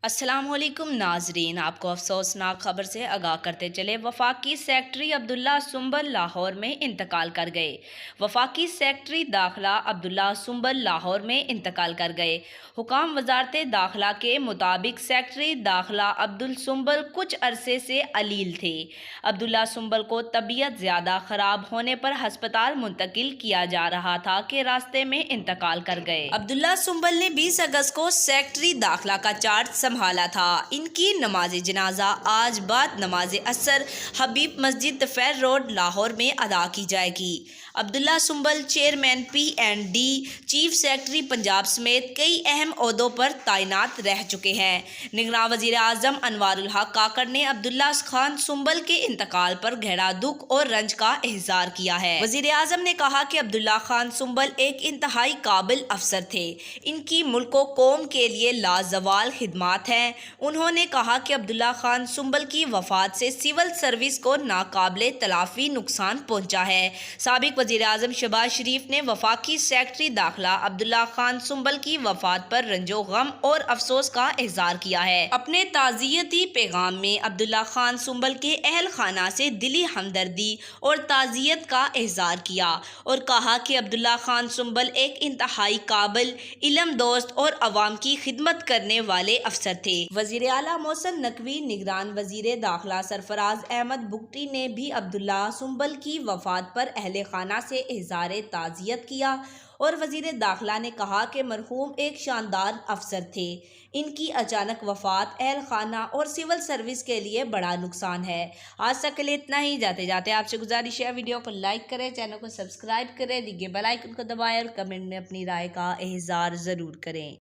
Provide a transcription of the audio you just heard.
السلام علیکم ناظرین، آپ کو افسوسناک خبر سے آگاہ کرتے چلے وفاقی سیکرٹری عبداللہ سنبل لاہور میں انتقال کر گئے۔ وفاقی سیکرٹری داخلہ عبداللہ سنبل لاہور میں انتقال کر گئے۔ حکام وزارت داخلہ کے مطابق سیکرٹری داخلہ عبدالسنبل کچھ عرصے سے علیل تھے۔ عبداللہ سنبل کو طبیعت زیادہ خراب ہونے پر ہسپتال منتقل کیا جا رہا تھا کہ راستے میں انتقال کر گئے۔ عبداللہ سنبل نے 20 اگست کو سیکرٹری داخلہ کا چارج سنبھالا تھا۔ ان کی نماز جنازہ آج بعد نماز عصر حبیب مسجد فیر روڈ لاہور میں ادا کی جائے گی۔ Abdullah Sumbal chairman P&D، chief secretary Punjab سمیت کئی اہم عہدوں پر تعینات رہ چکے ہیں۔ نگراں وزیر اعظم انوار الحق کاکڑ نے عبداللہ خان سنبل کے انتقال پر گہرا دکھ اور رنج کا اظہار کیا ہے۔ وزیر اعظم نے کہا کہ عبداللہ خان سنبل ایک انتہائی قابل افسر تھے۔ ان کی ملک و قوم کے لیے لازوال خدمات ہیں۔ انہوں نے کہا کہ عبداللہ خان سنبل کی وفات سے سول سروس کو ناقابل تلافی نقصان پہنچا ہے۔ سابق وزیر اعظم شہباز شریف نے وفاقی سیکرٹری داخلہ عبداللہ خان سنبل کی وفات پر رنج و غم اور افسوس کا اظہار کیا ہے۔ اپنے تعزیتی پیغام میں عبداللہ خان سنبل کے اہل خانہ سے دلی ہمدردی اور تعزیت کا اظہار کیا اور کہا کہ عبداللہ خان سنبل ایک انتہائی قابل، علم دوست اور عوام کی خدمت کرنے والے افسر تھے۔ وزیر اعلیٰ محسن نقوی، نگران وزیر داخلہ سرفراز احمد بگٹی نے بھی عبداللہ سنبل کی وفات پر اہل خانہ سے اظہار تعزیت کیا اور وزیر داخلہ نے کہا کہ مرحوم ایک شاندار افسر تھے۔ ان کی اچانک وفات اہل خانہ اور سول سروس کے لیے بڑا نقصان ہے۔ آج تک کے لیے اتنا ہی۔ جاتے جاتے آپ سے گزارش ہے ویڈیو کو لائک کریں، چینل کو سبسکرائب کریں، دیگر بیل آئیکن کو دبائیں اور کمنٹ میں اپنی رائے کا اظہار ضرور کریں۔